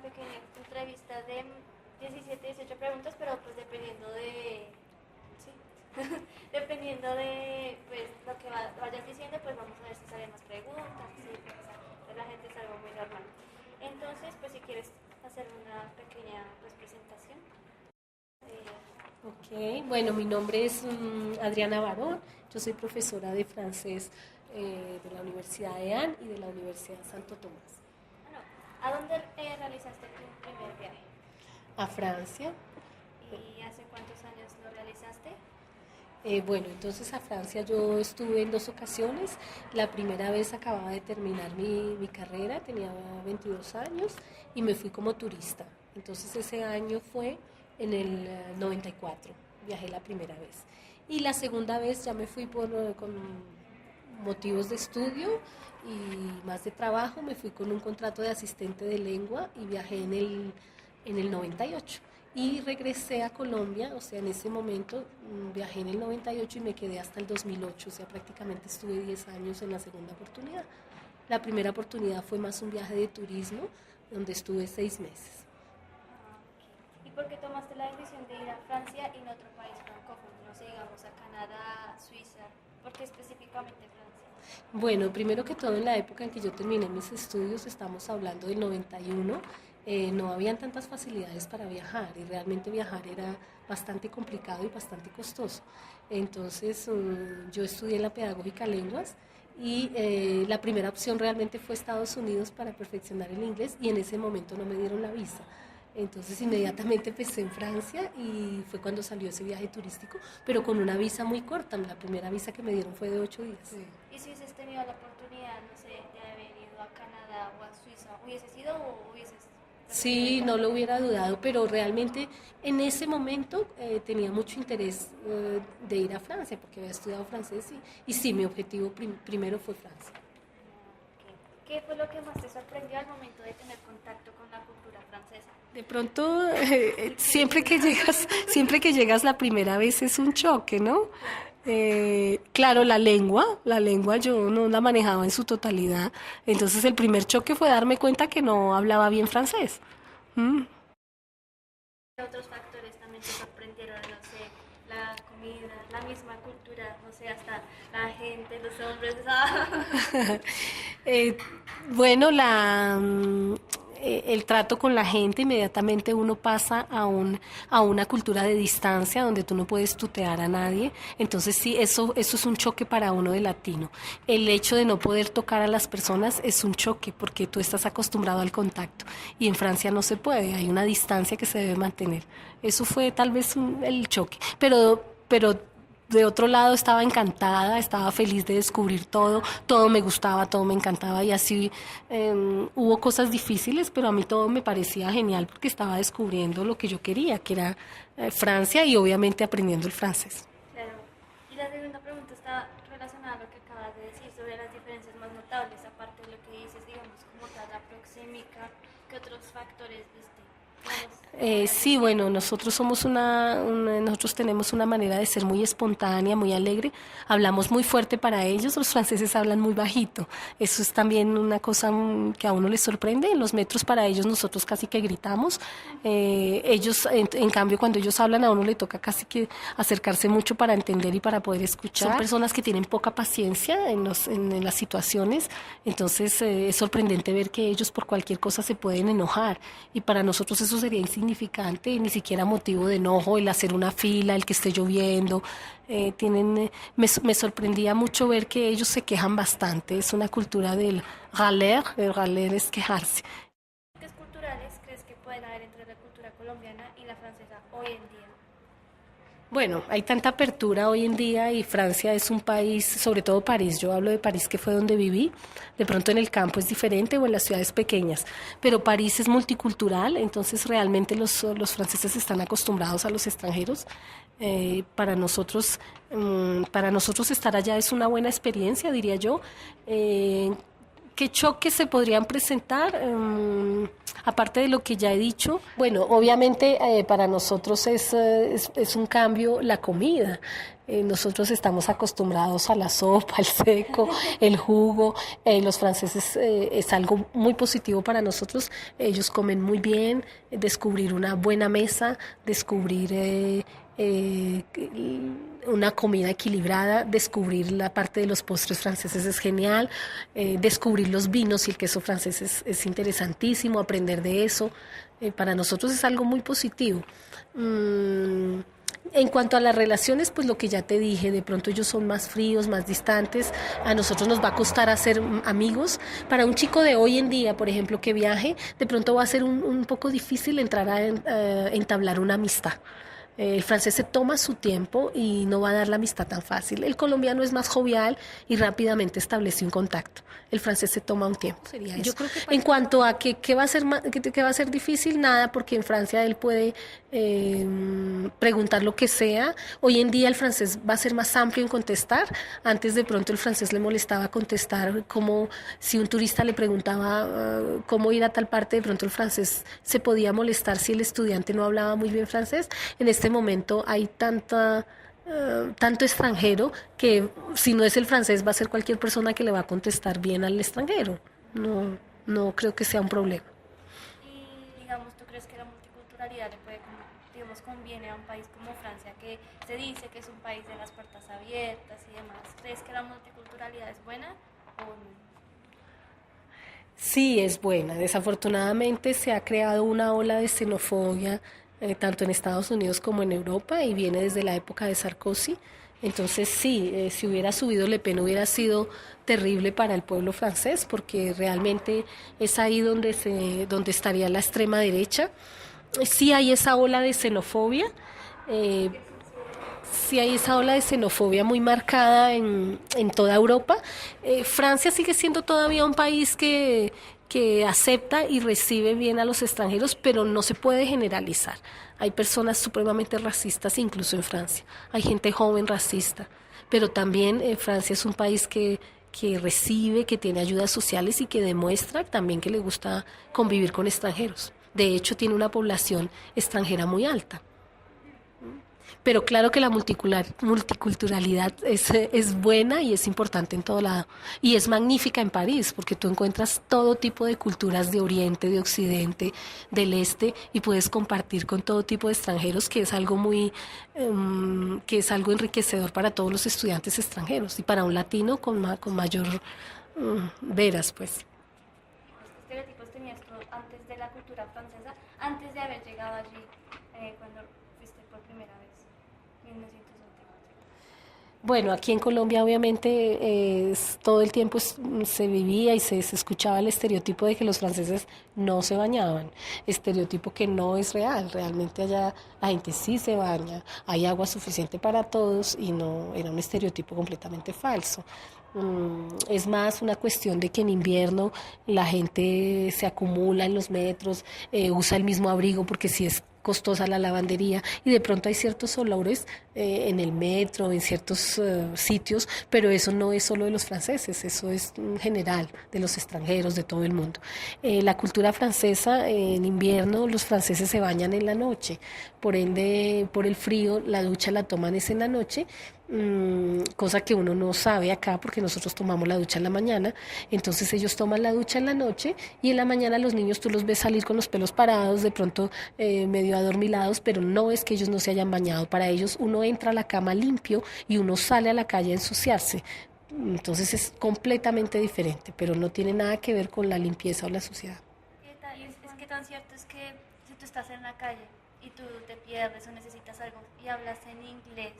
pequeña entrevista de 17, 18 preguntas, pero pues dependiendo de, sí, dependiendo de pues lo que vayas diciendo, pues vamos a ver si salen más preguntas, sí, pues, o sea, de la gente es algo muy normal. Entonces, pues si quieres hacer una pequeña pues, presentación. Ok, bueno, mi nombre es Adriana Barón, yo soy profesora de francés de la Universidad de Anne y de la Universidad de Santo Tomás. Bueno, ¿a dónde realizaste tu primer viaje? A Francia. ¿Y hace cuántos años lo realizaste? Bueno, entonces a Francia yo estuve en 2 ocasiones. La primera vez acababa de terminar mi carrera, tenía 22 años y me fui como turista. Entonces ese año fue en el 94, viajé la primera vez. Y la segunda vez ya me fui con motivos de estudio y más de trabajo, me fui con un contrato de asistente de lengua y viajé en el 98 y regresé a Colombia, o sea, en ese momento viajé en el 98 y me quedé hasta el 2008, o sea, prácticamente estuve 10 años en la segunda oportunidad. La primera oportunidad fue más un viaje de turismo, donde estuve 6 meses. ¿Y por qué tomaste la decisión de ir a Francia y no a otro país francófono? No sé, digamos a Canadá, Suiza. ¿Por qué específicamente Francia? Bueno, primero que todo en la época en que yo terminé mis estudios, estamos hablando del 91, no habían tantas facilidades para viajar y realmente viajar era bastante complicado y bastante costoso. Entonces yo estudié en la Pedagógica Lenguas y la primera opción realmente fue Estados Unidos para perfeccionar el inglés y en ese momento no me dieron la visa. Entonces inmediatamente empecé en Francia y fue cuando salió ese viaje turístico, pero con una visa muy corta. La primera visa que me dieron fue de 8 días. Sí. ¿Y si hubieses tenido la oportunidad, no sé, de haber ido a Canadá o a Suiza, hubieses ido o hubieses... Sí, no lo hubiera dudado, pero realmente en ese momento tenía mucho interés de ir a Francia porque había estudiado francés y sí, mi objetivo primero fue Francia. ¿Qué fue lo que más te sorprendió al momento de tener contacto con la cultura francesa? De pronto, siempre que llegas la primera vez es un choque, ¿no? Claro, la lengua yo no la manejaba en su totalidad, entonces el primer choque fue darme cuenta que no hablaba bien francés. ¿Mm? ¿Qué otros factores también te sorprendieron? No sé, la comida, la misma cultura, no sé, hasta la gente, los hombres. Eh, bueno, el trato con la gente, inmediatamente uno pasa a una cultura de distancia donde tú no puedes tutear a nadie. Entonces sí, eso es un choque para uno de latino. El hecho de no poder tocar a las personas es un choque porque tú estás acostumbrado al contacto y en Francia no se puede, hay una distancia que se debe mantener. Eso fue tal vez el choque, pero de otro lado estaba encantada, estaba feliz de descubrir todo, todo me gustaba, todo me encantaba y así hubo cosas difíciles, pero a mí todo me parecía genial porque estaba descubriendo lo que yo quería, que era Francia y obviamente aprendiendo el francés. Claro. Y la segunda pregunta está relacionada a lo que acabas de decir sobre las diferencias más notables, aparte de lo que dices, digamos, como tal, la proxémica, ¿qué otros factores viste? Sí, bueno, nosotros tenemos una manera de ser muy espontánea, muy alegre. Hablamos muy fuerte para ellos, los franceses hablan muy bajito. Eso es también una cosa que a uno les sorprende. En los metros para ellos nosotros casi que gritamos. Ellos, en cambio, cuando ellos hablan a uno le toca casi que acercarse mucho para entender y para poder escuchar. Son personas que tienen poca paciencia en las situaciones. Entonces es sorprendente ver que ellos por cualquier cosa se pueden enojar y para nosotros eso sería insignificante, ni siquiera motivo de enojo el hacer una fila, el que esté lloviendo. Me sorprendía mucho ver que ellos se quejan bastante, es una cultura del râler, el râler es quejarse. ¿Qué culturales crees que pueden haber entre la cultura colombiana y la francesa hoy en día? Bueno, hay tanta apertura hoy en día y Francia es un país, sobre todo París, yo hablo de París que fue donde viví, de pronto en el campo es diferente o en las ciudades pequeñas, pero París es multicultural, entonces realmente los franceses están acostumbrados a los extranjeros. Para nosotros estar allá es una buena experiencia, diría yo. ¿Qué choques se podrían presentar? Aparte de lo que ya he dicho, bueno, obviamente para nosotros es un cambio la comida. Nosotros estamos acostumbrados a la sopa, al seco, el jugo. Los franceses es algo muy positivo para nosotros. Ellos comen muy bien, descubrir una buena mesa, descubrir una comida equilibrada, descubrir la parte de los postres franceses es genial, descubrir los vinos y el queso francés es interesantísimo, aprender de eso. Para nosotros es algo muy positivo. En cuanto a las relaciones, pues lo que ya te dije, de pronto ellos son más fríos, más distantes, a nosotros nos va a costar hacer amigos. Para un chico de hoy en día, por ejemplo, que viaje, de pronto va a ser un poco difícil entrar a entablar una amistad. El francés se toma su tiempo y no va a dar la amistad tan fácil. El colombiano es más jovial y rápidamente establece un contacto. El francés se toma un tiempo. Sería eso. Yo creo que en cuanto a qué va a ser difícil, nada, porque en Francia él puede preguntar lo que sea. Hoy en día el francés va a ser más amplio en contestar. Antes de pronto el francés le molestaba contestar, como si un turista le preguntaba cómo ir a tal parte, de pronto el francés se podía molestar si el estudiante no hablaba muy bien francés. En este momento hay tanto extranjero que si no es el francés va a ser cualquier persona que le va a contestar bien al extranjero. No creo que sea un problema. Y digamos, ¿tú crees que la multiculturalidad le puede, digamos, conviene a un país como Francia, que se dice que es un país de las puertas abiertas y demás? ¿Crees que la multiculturalidad es buena o no? Sí, es buena. Desafortunadamente se ha creado una ola de xenofobia tanto en Estados Unidos como en Europa y viene desde la época de Sarkozy. Entonces sí, si hubiera subido Le Pen hubiera sido terrible para el pueblo francés porque realmente es ahí donde estaría la extrema derecha. Sí hay esa ola de xenofobia. eh, Sí hay esa ola de xenofobia muy marcada en toda Europa. Francia sigue siendo todavía un país que acepta y recibe bien a los extranjeros, pero no se puede generalizar. Hay personas supremamente racistas incluso en Francia. Hay gente joven racista, pero también Francia es un país que recibe, que tiene ayudas sociales y que demuestra también que le gusta convivir con extranjeros. De hecho, tiene una población extranjera muy alta. Pero claro que la multiculturalidad es buena y es importante en todo lado. Y es magnífica en París, porque tú encuentras todo tipo de culturas de Oriente, de Occidente, del Este, y puedes compartir con todo tipo de extranjeros, que es algo que es algo enriquecedor para todos los estudiantes extranjeros y para un latino con mayor veras, pues. ¿Qué estereotipos tenías tú antes de la cultura francesa, antes de haber llegado allí, cuando fuiste por primera vez? 1984. Bueno, aquí en Colombia obviamente todo el tiempo se vivía y se escuchaba el estereotipo de que los franceses no se bañaban, estereotipo que no es real, realmente allá la gente sí se baña, hay agua suficiente para todos y no era un estereotipo completamente falso. Es más una cuestión de que en invierno la gente se acumula en los metros, usa el mismo abrigo porque si es costosa la lavandería y de pronto hay ciertos olores en el metro, en ciertos sitios, pero eso no es solo de los franceses, eso es general, de los extranjeros, de todo el mundo. La cultura francesa, en invierno los franceses se bañan en la noche, por ende, por el frío, la ducha la toman es en la noche, cosa que uno no sabe acá porque nosotros tomamos la ducha en la mañana, entonces ellos toman la ducha en la noche y en la mañana los niños tú los ves salir con los pelos parados, de pronto medio adormilados, pero no es que ellos no se hayan bañado, para ellos uno entra a la cama limpio y uno sale a la calle a ensuciarse, entonces es completamente diferente, pero no tiene nada que ver con la limpieza o la suciedad. Es que tan cierto es que si tú estás en la calle y tú te pierdes o necesitas algo y hablas en inglés,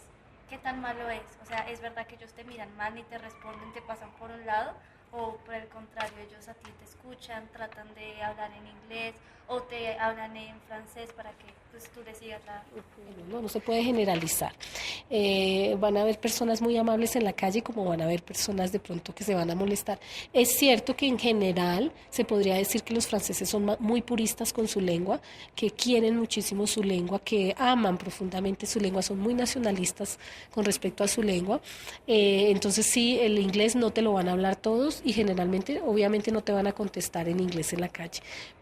¿qué tan malo es? O sea, ¿es verdad que ellos te miran mal, ni te responden, te pasan por un lado? ¿O por el contrario, ellos a ti te escuchan, tratan de hablar en inglés o te hablan en francés para que pues, tú les sigas la... No se puede generalizar. van a haber personas muy amables en la calle como van a haber personas de pronto que se van a molestar. Es cierto que en general se podría decir que los franceses son muy puristas con su lengua, que quieren muchísimo su lengua, que aman profundamente su lengua, son muy nacionalistas con respecto a su lengua. Entonces sí, el inglés no te lo van a hablar todos y generalmente, obviamente no te van a contestar en inglés en la calle.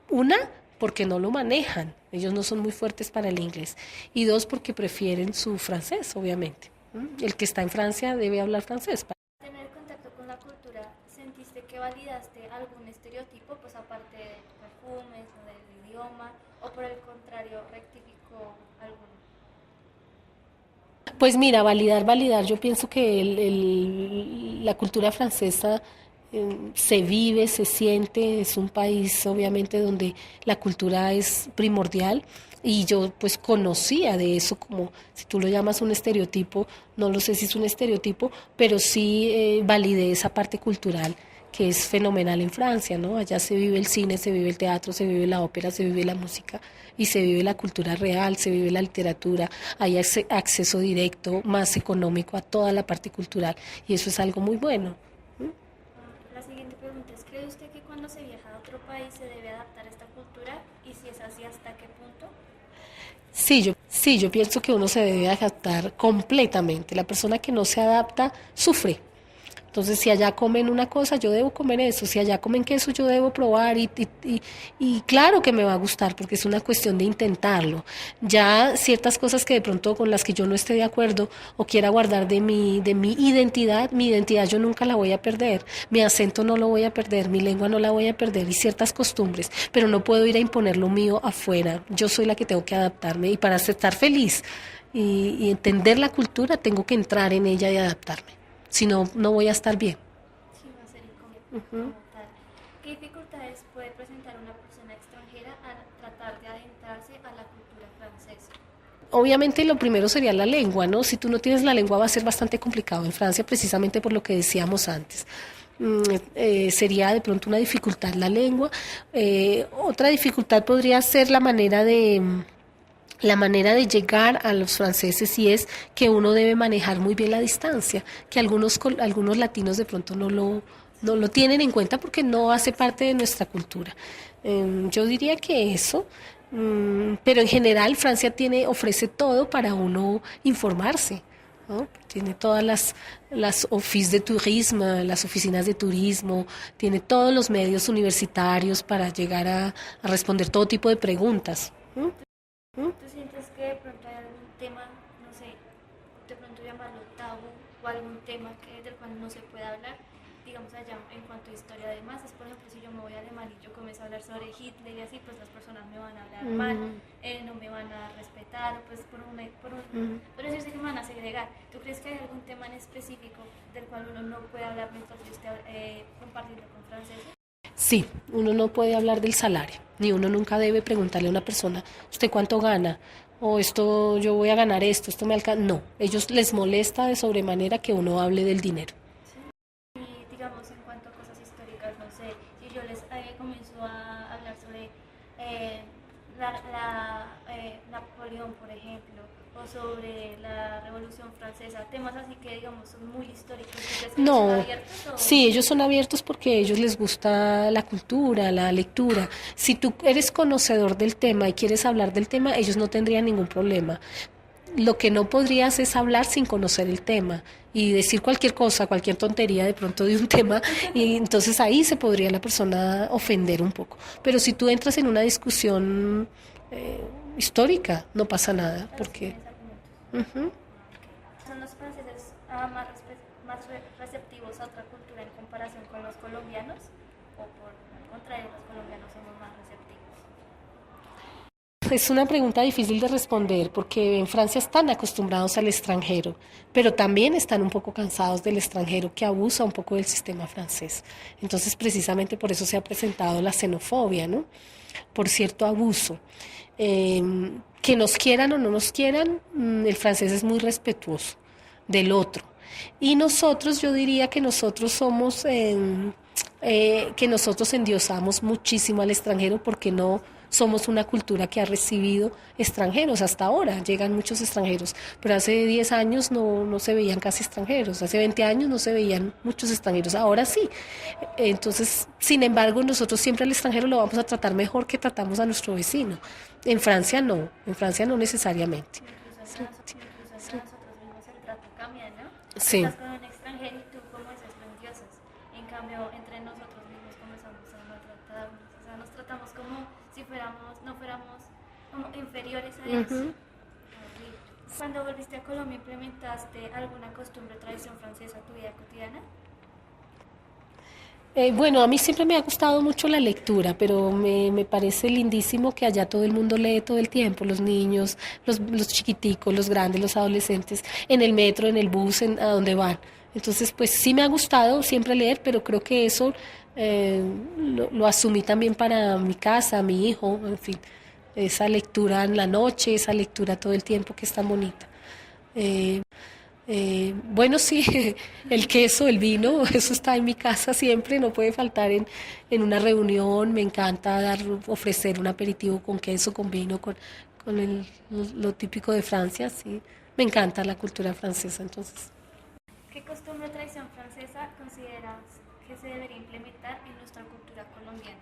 Una, porque no lo manejan, ellos no son muy fuertes para el inglés. Y dos, porque prefieren su francés, obviamente. El que está en Francia debe hablar francés. Tener contacto con la cultura, ¿sentiste que validaste algún estereotipo, pues aparte de perfumes o del idioma, o por el contrario, rectificó alguno? Pues mira, validar, yo pienso que la cultura francesa se vive, se siente, es un país obviamente donde la cultura es primordial y yo pues conocía de eso como, si tú lo llamas un estereotipo, no lo sé si es un estereotipo, pero sí validé esa parte cultural que es fenomenal en Francia, ¿no? Allá se vive el cine, se vive el teatro, se vive la ópera, se vive la música y se vive la cultura real, se vive la literatura, hay acceso directo, más económico a toda la parte cultural y eso es algo muy bueno. La siguiente pregunta es, ¿cree usted que cuando se viaja a otro país se debe adaptar a esta cultura? Y si es así, ¿hasta qué punto? Sí, yo pienso que uno se debe adaptar completamente. La persona que no se adapta sufre. Entonces, si allá comen una cosa, yo debo comer eso. Si allá comen queso, yo debo probar. Y claro que me va a gustar, porque es una cuestión de intentarlo. Ya ciertas cosas que de pronto con las que yo no esté de acuerdo o quiera guardar de mi identidad yo nunca la voy a perder. Mi acento no lo voy a perder, mi lengua no la voy a perder y ciertas costumbres. Pero no puedo ir a imponer lo mío afuera. Yo soy la que tengo que adaptarme y para estar feliz y entender la cultura, tengo que entrar en ella y adaptarme. Si no, no voy a estar bien. Sí, va a ser incómodo como tal. ¿Qué dificultades puede presentar una persona extranjera al tratar de adentrarse a la cultura francesa? Obviamente lo primero sería la lengua, ¿no? Si tú no tienes la lengua va a ser bastante complicado en Francia, precisamente por lo que decíamos antes. Sería de pronto una dificultad la lengua. Otra dificultad podría ser la manera de llegar a los franceses y es que uno debe manejar muy bien la distancia, que algunos latinos de pronto no lo tienen en cuenta porque no hace parte de nuestra cultura. Yo diría que eso, pero en general Francia ofrece todo para uno informarse, ¿no? Tiene todas las offices de turismo, las oficinas de turismo, tiene todos los medios universitarios para llegar a responder todo tipo de preguntas. ¿Tú sientes que de pronto hay algún tema, no sé, de pronto llamarlo tabú o algún tema del cual no se puede hablar? Digamos allá en cuanto a historia de masas, por ejemplo, si yo me voy a Alemania y yo comienzo a hablar sobre Hitler y así, pues las personas me van a hablar mal, no me van a respetar, pues por decirse que me van a segregar. ¿Tú crees que hay algún tema en específico del cual uno no puede hablar mientras yo esté compartiendo con franceses? Sí, uno no puede hablar del salario, ni uno nunca debe preguntarle a una persona, ¿usted cuánto gana? O esto, yo voy a ganar esto me alcanza. No, ellos les molesta de sobremanera que uno hable del dinero. Y digamos en cuanto a cosas históricas, no sé, si yo les comienzo a hablar sobre Napoleón, por ejemplo, o sobre la Revolución Francesa, temas así que digamos son muy históricos, ¿tú crees que ellos son No, abiertos sí, ellos son abiertos porque a ellos les gusta la cultura, la lectura. Si tú eres conocedor del tema y quieres hablar del tema, ellos no tendrían ningún problema. Lo que no podrías es hablar sin conocer el tema y decir cualquier cosa, cualquier tontería de pronto de un tema y entonces ahí se podría la persona ofender un poco. Pero si tú entras en una discusión histórica, no pasa nada porque... Uh-huh. son los franceses más receptivos a otra cultura en comparación con los colombianos? ¿O por el contrario, los colombianos somos más receptivos? Es una pregunta difícil de responder porque en Francia están acostumbrados al extranjero, pero también están un poco cansados del extranjero que abusa un poco del sistema francés. Entonces, precisamente por eso se ha presentado la xenofobia, ¿no? Por cierto abuso. Que nos quieran o no nos quieran, el francés es muy respetuoso del otro. Y nosotros, yo diría que nosotros que nosotros endiosamos muchísimo al extranjero porque no somos una cultura que ha recibido extranjeros hasta ahora, llegan muchos extranjeros, pero hace 10 años no se veían casi extranjeros, hace 20 años no se veían muchos extranjeros, ahora sí. Entonces, sin embargo, nosotros siempre al extranjero lo vamos a tratar mejor que tratamos a nuestro vecino. En Francia no necesariamente. Incluso entre nosotros mismos el trato cambia, ¿no? Sí. Estás con un extranjero y tú como esas grandiosas. En cambio, entre nosotros mismos comenzamos a maltratarnos. O sea, nos tratamos como si no fuéramos como inferiores a ellos. Ujú. Cuando volviste a Colombia, ¿implementaste alguna costumbre o tradición francesa a tu vida cotidiana? Bueno, a mí siempre me ha gustado mucho la lectura, pero me parece lindísimo que allá todo el mundo lee todo el tiempo, los niños, los chiquiticos, los grandes, los adolescentes, en el metro, en el bus, a donde van. Entonces, pues sí me ha gustado siempre leer, pero creo que eso lo asumí también para mi casa, mi hijo, en fin, esa lectura en la noche, esa lectura todo el tiempo que es tan bonita. Eh, bueno, sí, el queso, el vino, eso está en mi casa siempre, no puede faltar en una reunión. Me encanta ofrecer un aperitivo con queso, con vino, con lo típico de Francia, sí. Me encanta la cultura francesa, entonces. ¿Qué costumbre o tradición francesa consideras que se debería implementar en nuestra cultura colombiana?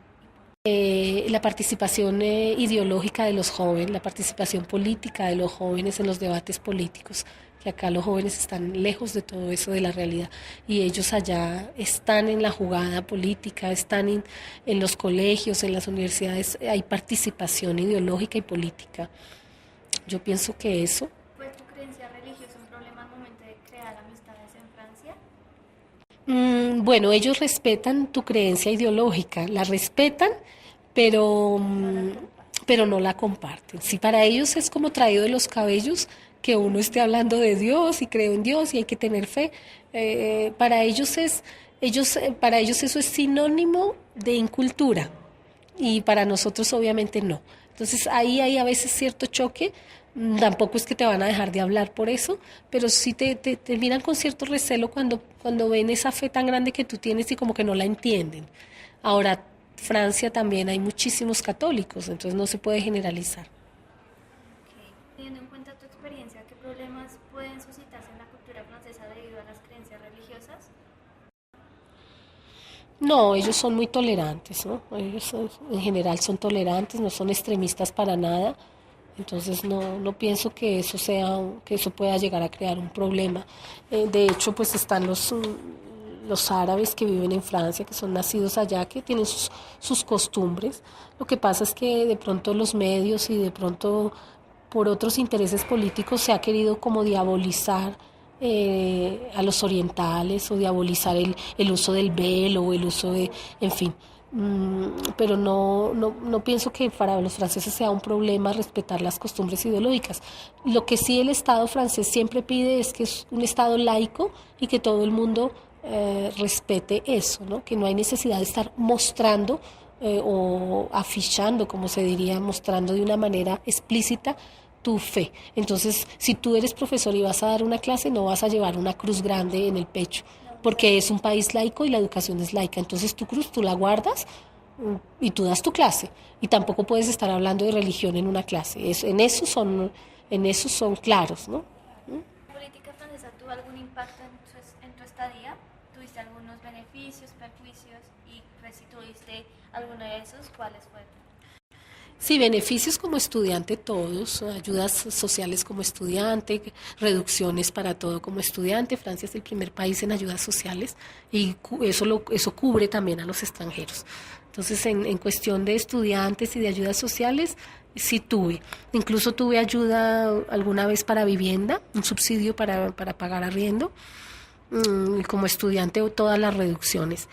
La participación ideológica de los jóvenes, la participación política de los jóvenes en los debates políticos, que acá los jóvenes están lejos de todo eso de la realidad y ellos allá están en la jugada política, están en los colegios, en las universidades, hay participación ideológica y política. Yo pienso que eso. ¿Fue tu creencia religiosa un problema al momento de crear amistades en Francia? Bueno, ellos respetan tu creencia ideológica, la respetan, pero, pero no la comparten. Si para ellos es como traído de los cabellos que uno esté hablando de Dios y creo en Dios y hay que tener fe, para ellos eso es sinónimo de incultura y para nosotros obviamente no. Entonces ahí hay a veces cierto choque. Tampoco es que te van a dejar de hablar por eso, pero sí te miran con cierto recelo cuando ven esa fe tan grande que tú tienes y como que no la entienden. Ahora, Francia también hay muchísimos católicos, entonces no se puede generalizar. Okay. Teniendo en cuenta tu experiencia, ¿qué problemas pueden suscitarse en la cultura francesa debido a las creencias religiosas? No, ellos son muy tolerantes, ¿no? Ellos en general son tolerantes, no son extremistas para nada. Entonces no pienso que que eso pueda llegar a crear un problema. De hecho, pues están los árabes que viven en Francia, que son nacidos allá, que tienen sus costumbres. Lo que pasa es que de pronto los medios y de pronto por otros intereses políticos se ha querido como diabolizar a los orientales o diabolizar el uso del velo o el uso en fin. Pero no pienso que para los franceses sea un problema respetar las costumbres ideológicas. Lo que sí el Estado francés siempre pide es que es un Estado laico y que todo el mundo respete eso, ¿no? Que no hay necesidad de estar mostrando o afichando, como se diría, mostrando de una manera explícita tu fe. Entonces, si tú eres profesor y vas a dar una clase, no vas a llevar una cruz grande en el pecho, porque es un país laico y la educación es laica. Entonces tu cruz tú la guardas y tú das tu clase. Y tampoco puedes estar hablando de religión en una clase. En eso son claros, ¿no? ¿La política francesa tuvo algún impacto en tu estadía? ¿Tuviste algunos beneficios, perjuicios? Y pues, si tuviste alguno de esos, ¿cuáles fueron? Sí, beneficios como estudiante todos, ayudas sociales como estudiante, reducciones para todo como estudiante. Francia es el primer país en ayudas sociales y eso cubre también a los extranjeros. Entonces, en cuestión de estudiantes y de ayudas sociales, sí tuve. Incluso tuve ayuda alguna vez para vivienda, un subsidio para pagar arriendo. Y como estudiante todas las reducciones.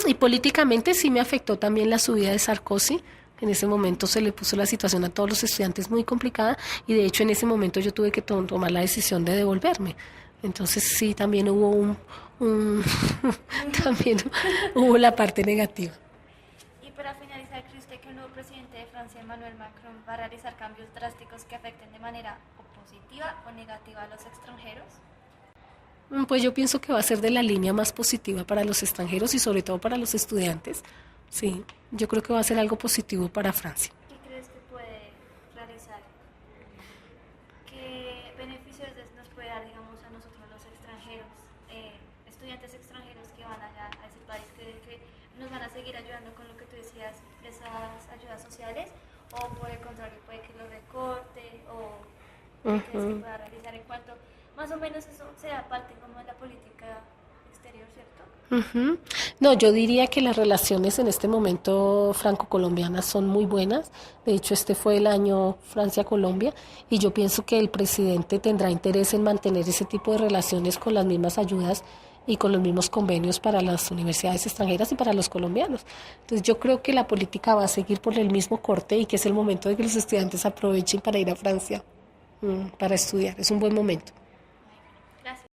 Y políticamente sí me afectó también la subida de Sarkozy. En ese momento se le puso la situación a todos los estudiantes muy complicada y de hecho en ese momento yo tuve que tomar la decisión de devolverme. Entonces sí, también hubo también hubo la parte negativa. Y para finalizar, ¿cree usted que el nuevo presidente de Francia, Emmanuel Macron, va a realizar cambios drásticos que afecten de manera o positiva o negativa a los extranjeros? Pues yo pienso que va a ser de la línea más positiva para los extranjeros y sobre todo para los estudiantes. Sí, yo creo que va a ser algo positivo para Francia. ¿Qué crees esas ayudas sociales o por el contrario puede que lo recorte o qué crees que pueda realizar en cuanto, más o menos eso sea parte como de la política exterior, ¿cierto? Ujú. No, yo diría que las relaciones en este momento franco-colombianas son muy buenas. De hecho, este fue el año Francia-Colombia y yo pienso que el presidente tendrá interés en mantener ese tipo de relaciones con las mismas ayudas y con los mismos convenios para las universidades extranjeras y para los colombianos. Entonces, yo creo que la política va a seguir por el mismo corte y que es el momento de que los estudiantes aprovechen para ir a Francia, para estudiar. Es un buen momento.